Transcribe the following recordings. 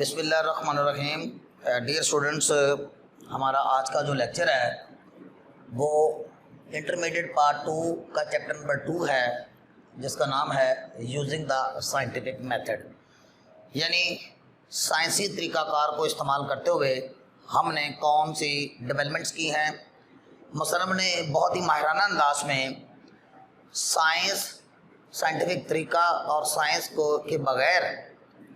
بسم اللہ الرحمن الرحیم. ڈیئر اسٹوڈنٹس، ہمارا آج کا جو لیکچر ہے وہ انٹرمیڈیٹ پارٹ 2 کا چیپٹر نمبر 2 ہے، جس کا نام ہے یوزنگ دا سائنٹیفک میتھڈ. یعنی سائنسی طریقہ کار کو استعمال کرتے ہوئے ہم نے کون سی ڈیولپمنٹس کی ہیں. مصنف نے بہت ہی ماہرانہ انداز میں سائنٹیفک طریقہ اور سائنس کو کے بغیر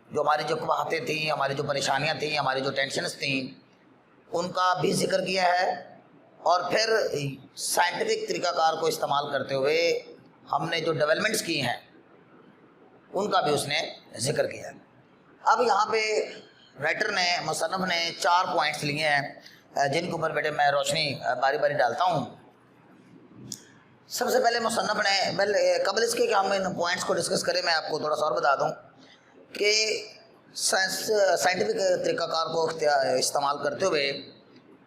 جو ہماری جو قباحتیں تھیں، ہماری جو پریشانیاں تھیں، ہماری جو ٹینشنز تھیں، ان کا بھی ذکر کیا ہے. اور پھر سائنٹیفک طریقہ کار کو استعمال کرتے ہوئے ہم نے جو ڈیولپمنٹس کی ہیں ان کا بھی اس نے ذکر کیا ہے. اب یہاں پہ رائٹر نے، مصنف نے 4 پوائنٹس لیے ہیں جن کے اوپر بیٹے میں روشنی باری باری ڈالتا ہوں. سب سے پہلے مصنف نے قبل اس کے کہ ہم ان پوائنٹس کو ڈسکس کریں، میں آپ کو تھوڑا سا اور بتا دوں کہ سائنٹیفک طریقہ کار کو استعمال کرتے ہوئے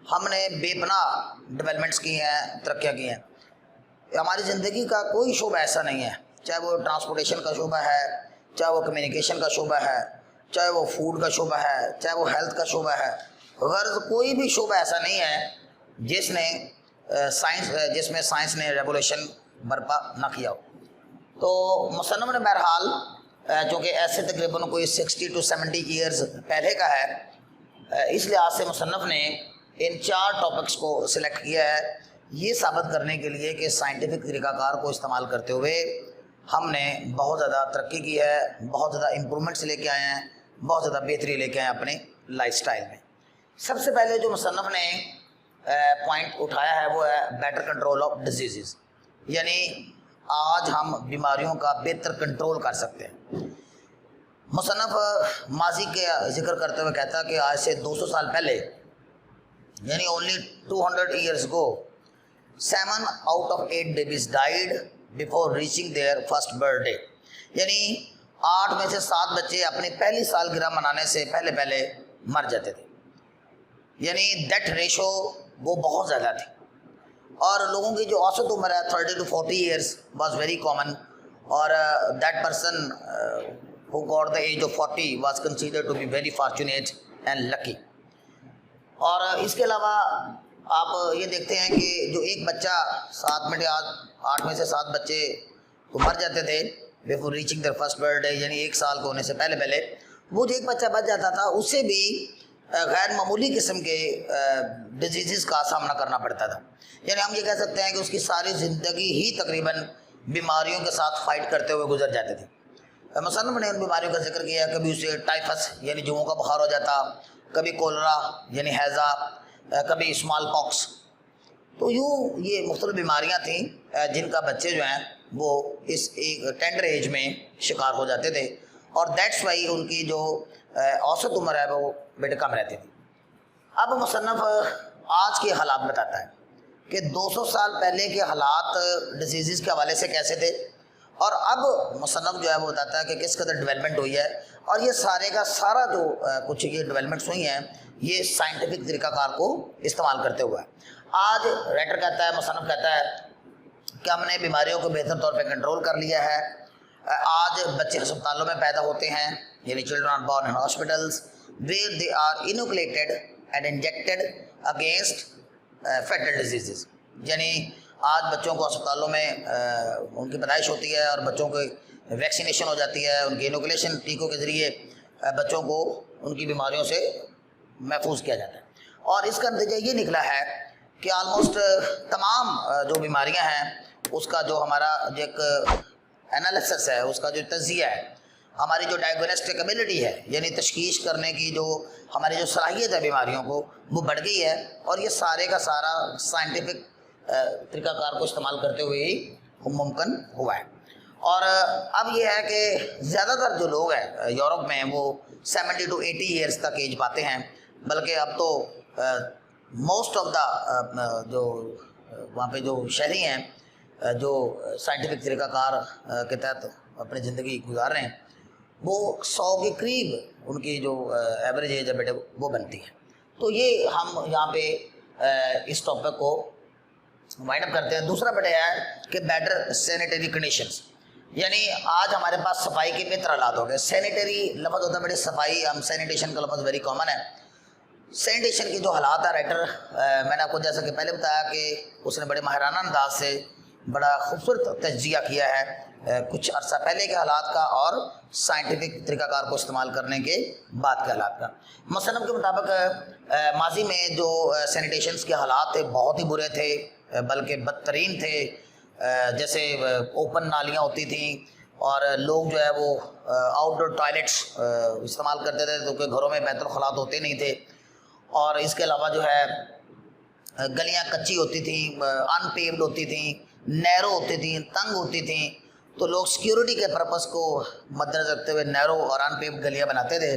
ہم نے بے پناہ ڈیولپمنٹس کی ہیں، ترقیاں کی ہیں. ہماری زندگی کا کوئی شعبہ ایسا نہیں ہے، چاہے وہ ٹرانسپورٹیشن کا شعبہ ہے، چاہے وہ کمیونیکیشن کا شعبہ ہے، چاہے وہ فوڈ کا شعبہ ہے، چاہے وہ ہیلتھ کا شعبہ ہے. غرض کوئی بھی شعبہ ایسا نہیں ہے جس میں سائنس نے ریولیوشن برپا نہ کیا ہو. تو مصنف نے بہرحال چونکہ ایسے تقریباً کوئی 60 to 70 ایئرز پہلے کا ہے، اس لحاظ سے مصنف نے ان 4 ٹاپکس کو سلیکٹ کیا ہے یہ ثابت کرنے کے لیے کہ سائنٹیفک طریقہ کار کو استعمال کرتے ہوئے ہم نے بہت زیادہ ترقی کی ہے، بہت زیادہ امپرومنٹس لے کے آئے ہیں، بہت زیادہ بہتری لے کے آئے ہیں اپنے لائف سٹائل میں. سب سے پہلے جو مصنف نے پوائنٹ اٹھایا ہے وہ ہے بیٹر کنٹرول آف ڈیزیزز. یعنی آج ہم بیماریوں کا بہتر کنٹرول کر سکتے ہیں. مصنف ماضی کے ذکر کرتے ہوئے کہتا ہے کہ آج سے 200 سال پہلے، یعنی only 200 years ago 7 out of 8 babies died before reaching their first birthday. یعنی 8 میں سے 7 بچے اپنی پہلی سالگرہ منانے سے پہلے مر جاتے تھے. یعنی دیٹ ریشو وہ بہت زیادہ تھی. اور لوگوں کی جو اوسط عمر ہے 30 to 40 years was very common. اور that person who got the age of 40 was considered to be very fortunate and lucky. اور اس کے علاوہ آپ یہ دیکھتے ہیں کہ جو ایک بچہ 8 میں سے 7 بچے تو مر جاتے تھے before reaching their first birthday، یعنی 1 سال کو ہونے سے پہلے وہ جو ایک بچہ بچ جاتا تھا اس سے بھی غیر معمولی قسم کے ڈیزیزز کا سامنا کرنا پڑتا تھا. یعنی ہم یہ کہہ سکتے ہیں کہ اس کی ساری زندگی ہی تقریباً بیماریوں کے ساتھ فائٹ کرتے ہوئے گزر جاتے تھے. مصنف نے ان بیماریوں کا ذکر کیا، کبھی اسے ٹائفس یعنی جوؤں کا بخار ہو جاتا، کبھی کولرا یعنی ہیضہ، کبھی اسمال پاکس. تو یوں یہ مختلف بیماریاں تھیں جن کا بچے جو ہیں وہ اس ایک ٹینڈر ایج میں شکار ہو جاتے تھے. اور دیٹس وائی ان کی جو اوسط عمر ہے وہ بیٹے کم رہتی تھی. اب مصنف آج کے حالات بتاتا ہے کہ 200 سال پہلے کے حالات ڈیزیزز کے حوالے سے کیسے تھے، اور اب مصنف جو ہے وہ بتاتا ہے کہ کس قدر ڈیولپمنٹ ہوئی ہے. اور یہ سارے کا سارا جو کچھ یہ ڈیولپمنٹس ہوئی ہیں یہ سائنٹیفک طریقہ کار کو استعمال کرتے ہوئے. آج رائٹر کہتا ہے، مصنف کہتا ہے کہ ہم نے بیماریوں کو بہتر طور پہ کنٹرول کر لیا ہے. آج بچے ہسپتالوں میں پیدا ہوتے ہیں، یعنی children are born in hospitals where they are inoculated and injected against fatal diseases. یعنی آج بچوں کو ہسپتالوں میں ان کی پیدائش ہوتی ہے اور بچوں کو ویکسینیشن ہو جاتی ہے، ان کی انوکولیشن ٹیکوں کے ذریعے بچوں کو ان کی بیماریوں سے محفوظ کیا جاتا ہے. اور اس کا نتیجہ یہ نکلا ہے کہ آلموسٹ تمام جو بیماریاں ہیں اس کا جو ہمارا جو ایک انالیسس ہے، اس کا جو تجزیہ ہے، ہماری جو ڈائگنوسٹک ایبلٹی ہے یعنی تشخیص کرنے کی جو ہماری جو صلاحیت ہے بیماریوں کو، وہ بڑھ گئی ہے. اور یہ سارے کا سارا سائنٹیفک طریقہ کار کو استعمال کرتے ہوئے ہی ممکن ہوا ہے. اور اب یہ ہے کہ زیادہ تر جو لوگ ہیں یورپ میں وہ 70 to 80 ایئرس تک ایج پاتے ہیں، بلکہ اب تو موسٹ آف دا جو وہاں پہ جو شہری ہیں جو سائنٹیفک طریقہ کار کے تحت اپنی زندگی گزار رہے ہیں وہ 100 کے قریب ان کی جو ایوریج ایج ہے بیٹے وہ بنتی ہے. تو یہ ہم یہاں پہ اس ٹاپک کو وائنڈ اپ کرتے ہیں. دوسرا بیٹے ہے کہ بیٹر سینیٹری کنڈیشنز. یعنی آج ہمارے پاس صفائی کے بہتر حالات ہو گئے. سینیٹری لفظ ہوتا ہے بڑے صفائی, ہم سینیٹیشن کا لفظ ویری کامن ہے. سینیٹیشن کے جو حالات ہیں رائٹر میں نے آپ کو جیسا کہ پہلے بتایا کہ اس نے بڑے ماہرانہ انداز سے بڑا خوبصورت تجزیہ کیا ہے کچھ عرصہ پہلے کے حالات کا اور سائنٹیفک طریقہ کار کو استعمال کرنے کے بعد کے حالات کا. مصنف کے مطابق ماضی میں جو سینیٹیشنز کے حالات تھے بہت ہی برے تھے, بلکہ بدترین تھے. جیسے اوپن نالیاں ہوتی تھیں اور لوگ جو ہے وہ آؤٹ ڈور ٹوائلٹس استعمال کرتے تھے کیونکہ گھروں میں بیت الخلاء ہوتے نہیں تھے. اور اس کے علاوہ جو ہے گلیاں کچی ہوتی تھیں, ان پیوڈ ہوتی تھیں, نیرو ہوتی تھیں, تنگ ہوتی تھیں. تو لوگ سیکیورٹی کے پرپس کو مد نظر رکھتے ہوئے نیرو اور ان پیوڈ گلیاں بناتے تھے,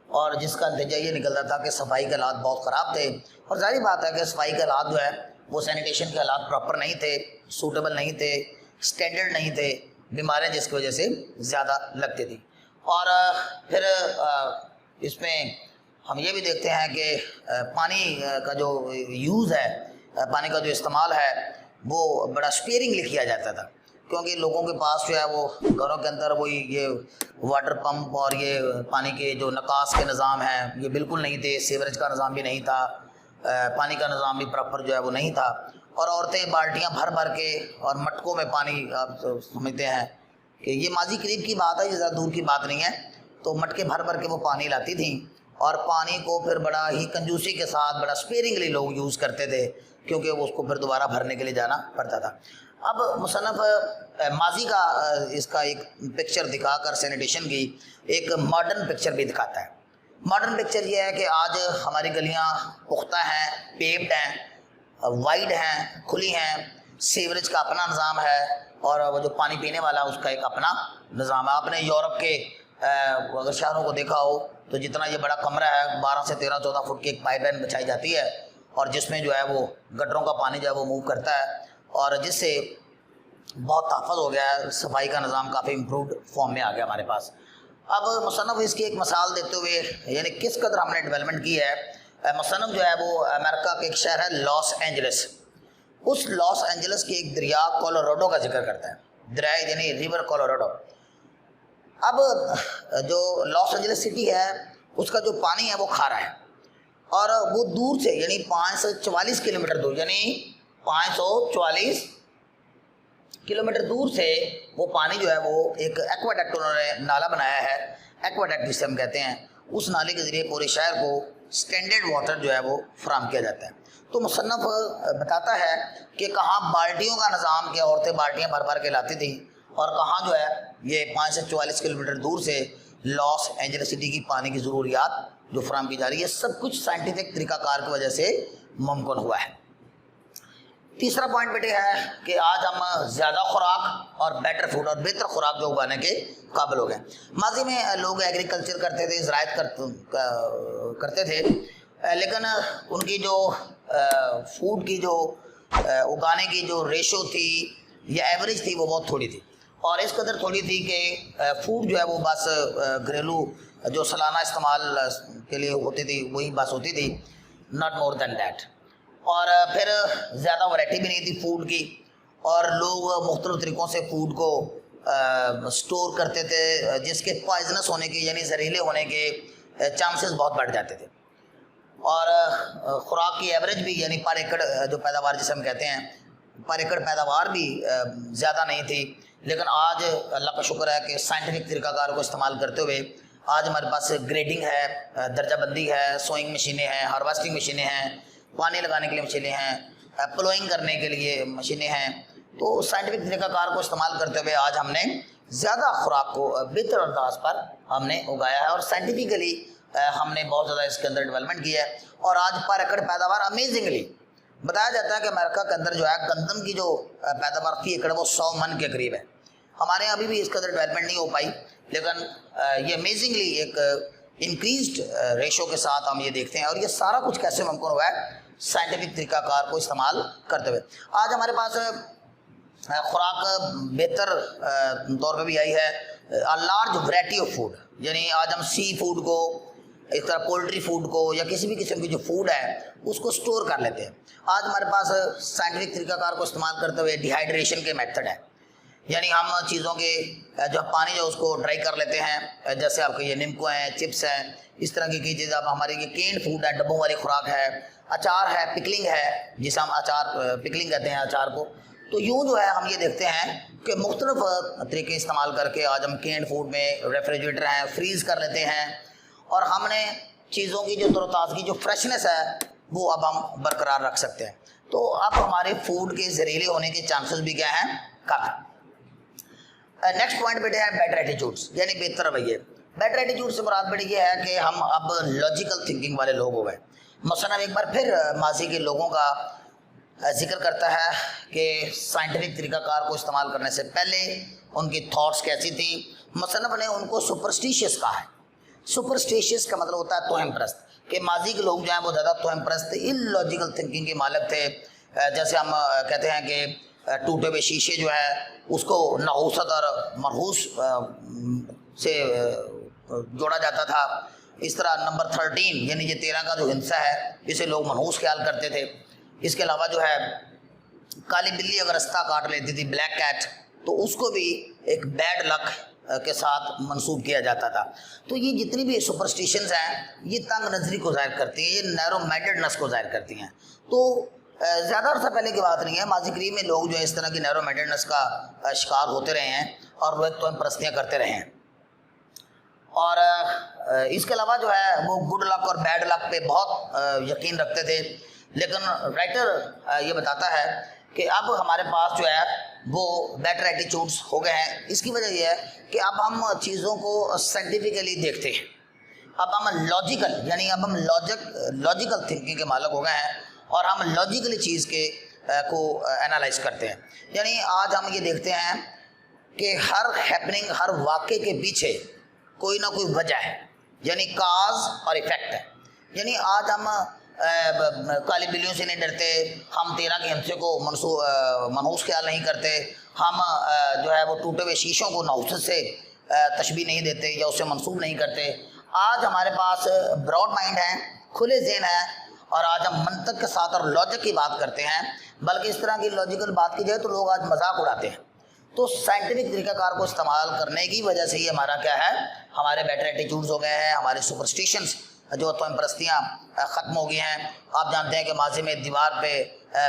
اور جس کا نتیجہ یہ نکلتا تھا کہ صفائی کے حالات بہت خراب تھے. اور ظاہری بات ہے کہ صفائی کے حالات جو ہے وہ سینیٹیشن کے حالات پراپر نہیں تھے, سوٹیبل نہیں تھے, اسٹینڈرڈ نہیں تھے, بیماریاں جس کی وجہ سے زیادہ لگتی تھیں. اور پھر اس میں ہم یہ بھی دیکھتے ہیں کہ پانی کا جو یوز ہے, پانی کا جو استعمال ہے وہ بڑا اسپیئرنگلی کیا جاتا تھا, کیونکہ لوگوں کے پاس جو ہے وہ گھروں کے اندر وہی یہ واٹر پمپ اور یہ پانی کے جو نکاس کے نظام ہیں یہ بالکل نہیں تھے, سیوریج کا نظام بھی نہیں تھا, پانی کا نظام بھی پراپر جو ہے وہ نہیں تھا. اور عورتیں بالٹیاں بھر بھر کے اور مٹکوں میں پانی, آپ سمجھتے ہیں کہ یہ ماضی قریب کی بات ہے, یہ زیادہ دور کی بات نہیں ہے, تو مٹکے بھر بھر کے وہ پانی لاتی تھیں اور پانی کو پھر بڑا ہی کنجوسی کے ساتھ بڑا اسپیئرنگلی لوگ یوز کرتے تھے کیونکہ وہ اس کو پھر دوبارہ بھرنے کے لیے جانا پڑتا تھا. اب مصنف ماضی کا اس کا ایک پکچر دکھا کر سینیٹیشن کی ایک ماڈرن پکچر بھی دکھاتا ہے. ماڈرن پکچر یہ ہے کہ آج ہماری گلیاں پختہ ہیں, پیوڈ ہیں, وائڈ ہیں, کھلی ہیں, سیوریج کا اپنا نظام ہے اور وہ جو پانی پینے والا اس کا ایک اپنا نظام ہے. آپ نے یورپ کے اگر شہروں کو دیکھا ہو تو جتنا یہ بڑا کمرہ ہے 12 سے 13-14 فٹ کی ایک پائپ لائن بچھائی جاتی ہے اور جس میں جو ہے وہ گٹروں کا پانی جو ہے وہ موو کرتا ہے اور جس سے بہت تحفظ ہو گیا ہے, صفائی کا نظام کافی امپرووڈ فارم میں آ گیا ہمارے پاس. اب مصنف اس کی ایک مثال دیتے ہوئے یعنی کس قدر ہم نے ڈیولپمنٹ کی ہے, مصنف جو ہے وہ امریکہ کے ایک شہر ہے لاس اینجلس, اس لاس اینجلس کے ایک دریا کولوراڈو کا ذکر کرتا ہے, دریا یعنی ریور کولوراڈو. اب جو لاس اینجلس سٹی ہے اس کا جو پانی ہے وہ کھارا ہے اور وہ دور سے یعنی 544 کلومیٹر دور, یعنی 544 کلومیٹر دور سے وہ پانی جو ہے وہ ایک ایکواڈکٹ انہوں نے نالا بنایا ہے, ایکواڈکٹ جسے ہم کہتے ہیں, اس نالے کے ذریعے پورے شہر کو سٹینڈرڈ واٹر جو ہے وہ فراہم کیا جاتا ہے. تو مصنف بتاتا ہے کہ کہاں بالٹیوں کا نظام, کہ عورتیں بالٹیاں بھر بھر کے لاتی تھیں, اور کہاں جو ہے یہ 5 سے 44 کلومیٹر دور سے لاس اینجلس سٹی کی پانی کی ضروریات جو فراہم کی جا رہی ہے, سب کچھ سائنٹیفک طریقہ کار کی وجہ سے ممکن ہوا ہے. تیسرا پوائنٹ بیٹے ہے کہ آج ہم زیادہ خوراک اور بیٹر فوڈ اور بہتر خوراک جو اگانے کے قابل ہو گئے. ماضی میں لوگ ایگریکلچر کرتے تھے, زراعت کرتے تھے, لیکن ان کی جو فوڈ کی جو اگانے کی جو ریشو تھی یا ایوریج تھی وہ بہت تھوڑی تھی, اور اس قدر تھوڑی تھی کہ فوڈ جو ہے وہ بس گھریلو جو سالانہ استعمال کے لیے ہوتی تھی وہی بس ہوتی تھی, ناٹ مور دین دیٹ. اور پھر زیادہ ورائٹی بھی نہیں تھی فوڈ کی, اور لوگ مختلف طریقوں سے فوڈ کو سٹور کرتے تھے جس کے پوائزنس ہونے کے یعنی زہریلے ہونے کے چانسز بہت بڑھ جاتے تھے. اور خوراک کی ایوریج بھی یعنی پر ایکڑ جو پیداوار جسے ہم کہتے ہیں پر ایکڑ پیداوار بھی زیادہ نہیں تھی. لیکن آج اللہ کا شکر ہے کہ سائنٹیفک طریقہ کار کو استعمال کرتے ہوئے آج ہمارے پاس گریڈنگ ہے, درجہ بندی ہے, سوئنگ مشینیں ہیں, ہارویسٹنگ مشینیں ہیں, پانی لگانے کے لیے مشینیں ہیں, پلوئنگ کرنے کے لیے مشینیں ہیں. تو سائنٹیفک طریقہ کار کو استعمال کرتے ہوئے آج ہم نے زیادہ خوراک کو بہتر انداز پر ہم نے اگایا ہے اور سائنٹیفکلی ہم نے بہت زیادہ اس کے اندر ڈیولپمنٹ کی ہے. اور آج پر ایکڑ پیداوار امیزنگلی بتایا جاتا ہے کہ امریکہ کے اندر جو ہے گندم کی جو پیداوار فی ایکڑ وہ 100 من کے قریب ہے. ہمارے یہاں ابھی بھی اس قدر ڈیولپمنٹ نہیں ہو پائی, لیکن یہ امیزنگلی ایک انکریزڈ ریشو کے ساتھ ہم یہ دیکھتے ہیں. اور یہ سارا کچھ کیسے ممکن ہوا ہے, سائنٹیفک طریقہ کار کو استعمال کرتے ہوئے. آج ہمارے پاس خوراک بہتر طور پہ بھی آئی ہے, لارج ورائٹی آف فوڈ, یعنی آج ہم سی فوڈ کو, اس طرح پولٹری فوڈ کو یا کسی بھی قسم کی جو فوڈ ہے اس کو سٹور کر لیتے ہیں. آج ہمارے پاس سائنٹیفک طریقہ کار کو استعمال کرتے ہوئے ڈیہائیڈریشن کے میتھڈ ہے. یعنی ہم چیزوں کے جو پانی جو اس کو ڈرائی کر لیتے ہیں، جیسے آپ کے یہ نمکو ہیں، چپس ہیں، اس طرح کی چیزیں. اب ہمارے یہ کینڈ فوڈ ہے، ڈبوں والی خوراک ہے، اچار ہے، پکلنگ ہے جسے ہم اچار پکلنگ کہتے ہیں اچار کو. تو یوں جو ہے ہم یہ دیکھتے ہیں کہ مختلف طریقے استعمال کر کے آج ہم کینڈ فوڈ میں ریفریجریٹر ہیں فریز کر لیتے ہیں، اور ہم نے چیزوں کی جو تر و تازگی جو فریشنس ہے وہ اب ہم برقرار رکھ سکتے ہیں. تو اب ہمارے فوڈ کے زہریلے ہونے کے چانسز بھی کیا ہیں؟ کم. نیکسٹ پوائنٹ بیٹے ہے بیٹر ایٹیٹیوڈس، یعنی بہتر رویے. بیٹر ایٹیٹیوڈ سے مراد بیٹے یہ ہے کہ ہم اب لاجیکل تھنکنگ والے لوگ ہو گئے. مثلا ایک بار پھر ماضی کے لوگوں کا ذکر کرتا ہے کہ سائنٹیفک طریقہ کار کو استعمال کرنے سے پہلے ان کی تھاٹس کیسی تھیں. مصنف نے ان کو سپرسٹیشیس کہا ہے. سپرسٹیشیس کا مطلب ہوتا ہے توہم پرست، کہ ماضی کے لوگ جو ہیں وہ زیادہ توہم پرست ان لاجیکل تھنکنگ کے مالک تھے. جیسے ہم کہتے ہیں کہ ٹوٹے ہوئے شیشے جو ہے اس کو نحوست اور مرحوس سے جوڑا جاتا تھا. اس طرح نمبر 13 یعنی یہ 13 کا جو ہندسہ ہے اسے لوگ منحوس خیال کرتے تھے. اس کے علاوہ جو ہے کالی بلی اگر رستہ کاٹ لیتی تھی، بلیک کیٹ، تو اس کو بھی ایک بیڈ لک کے ساتھ منسوب کیا جاتا تھا. تو یہ جتنی بھی سپرسٹیشنز ہیں یہ تنگ نظری کو ظاہر کرتی ہیں، یہ نیرو مائنڈڈنس کو ظاہر کرتی ہیں. تو زیادہ عرصہ پہلے کی بات نہیں ہے، ماضی قریب میں لوگ جو ہے اس طرح کی نیرو مائنڈڈنس کا شکار ہوتے رہے ہیں اور وہ توہم پرستیاں کرتے رہے ہیں. اور اس کے علاوہ جو ہے وہ گڈ لک اور بیڈ لک پہ بہت یقین رکھتے تھے. لیکن رائٹر یہ بتاتا ہے کہ اب ہمارے پاس جو ہے وہ بیٹر ایٹیٹیوڈس ہو گئے ہیں. اس کی وجہ یہ ہے کہ اب ہم چیزوں کو سائنٹیفکلی دیکھتے ہیں. اب ہم لاجیکل یعنی اب ہم لاجیکل تھنکنگ کے مالک ہو گئے ہیں اور ہم لاجیکلی چیز کو انالائز کرتے ہیں. یعنی آج ہم یہ دیکھتے ہیں کہ ہر ہیپننگ، ہر واقعے کے پیچھے کوئی نہ کوئی وجہ ہے، یعنی کاز اور ایفیکٹ ہے. یعنی آج ہم کالی بلیوں سے نہیں ڈرتے، ہم 13 کے ہندسے کو منحوس خیال نہیں کرتے، ہم جو ہے وہ ٹوٹے ہوئے شیشوں کو نحوست سے تشبیہ نہیں دیتے یا اسے منسوب نہیں کرتے. آج ہمارے پاس براڈ مائنڈ ہے، کھلے ذہن ہے، اور آج ہم منطق کے ساتھ اور لاجک کی بات کرتے ہیں. بلکہ اس طرح کی لاجیکل بات کی جائے تو لوگ آج مذاق اڑاتے ہیں. تو سائنٹیفک طریقہ کار کو استعمال کرنے کی وجہ سے یہ ہمارا کیا ہے، ہمارے بیٹر ایٹیٹیوڈز ہو گئے ہیں، ہمارے سپرسٹیشنز جو توہم پرستیاں ختم ہو گئی ہیں. آپ جانتے ہیں کہ ماضی میں دیوار پہ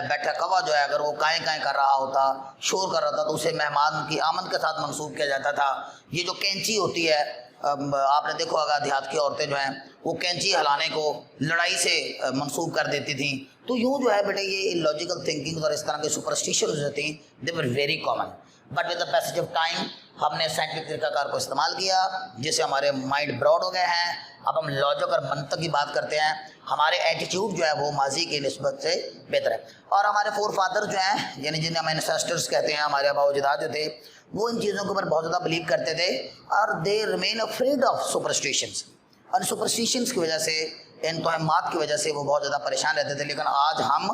بیٹھا کوا جو ہے اگر وہ کائیں کائیں کر رہا ہوتا، شور کر رہا تھا، تو اسے مہمان کی آمد کے ساتھ منسوب کیا جاتا تھا. یہ جو کینچی ہوتی ہے، آپ نے دیکھا ہوگا دیہات کی عورتیں جو ہیں وہ کینچی ہلانے کو لڑائی سے منسوب کر دیتی تھیں. تو یوں جو ہے بیٹے یہ لاجیکل تھنکنگ اور اس طرح کے سپرسٹیشنز جو تھیں they were very common. But with the passage of time ہم نے سائنٹیفک طریقہ کار کو استعمال کیا جس سے ہمارے مائنڈ براڈ ہو گئے ہیں. اب ہم لاجک اور منطق کی بات کرتے ہیں. ہمارے ایٹیٹیوڈ جو ہے وہ ماضی کی نسبت سے بہتر ہے. اور ہمارے فور فادر جو ہیں یعنی جنہیں ہم انسیسٹرز کہتے ہیں، ہمارے آباء و اجداد جو تھے، وہ ان چیزوں کے اوپر بہت زیادہ بلیو کرتے تھے اور they remain afraid of superstitions. اور سپرسٹیشنز کی وجہ سے، ان توہمات کی وجہ سے وہ بہت زیادہ پریشان رہتے تھے. لیکن آج ہم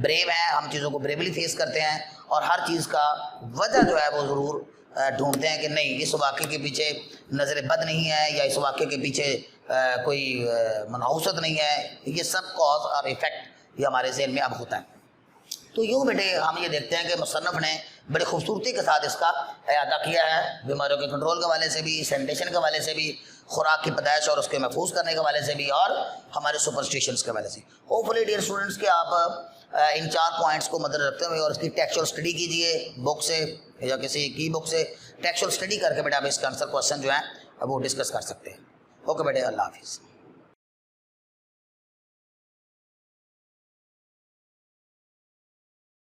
بریو ہیں، ہم چیزوں کو بریولی فیس کرتے ہیں اور ہر چیز کا وجہ جو ہے وہ ضرور ڈھونڈتے ہیں کہ نہیں اس واقعے کے پیچھے نظر بد نہیں ہے یا اس واقعے کے پیچھے کوئی منحوست نہیں ہے. یہ سب کاز اور ایفیکٹ یہ ہمارے ذہن میں اب ہوتا ہے. تو یوں بیٹے ہم یہ دیکھتے ہیں کہ مصنف نے بڑی خوبصورتی کے ساتھ اس کا اعادہ کیا ہے، بیماریوں کے کنٹرول کے حوالے سے بھی، سینیٹیشن کے حوالے سے بھی، خوراک کی پیدائش اور اس کے محفوظ کرنے کے حوالے سے بھی، اور ہمارے سپرسٹیشنز کے حوالے سے. ہوپفلی ڈیئر اسٹوڈنٹس کہ آپ ان 4 پوائنٹس کو مد رکھتے ہوئے اور اس کی ٹیکسچوئل اسٹڈی کیجئے بک سے یا کسی کی بک سے ٹیکسچوئل اسٹڈی کر کے بیٹے آپ اس کا آنسر کوشچن جو ہیں وہ ڈسکس کر سکتے ہیں. اوکے بیٹے، اللہ حافظ.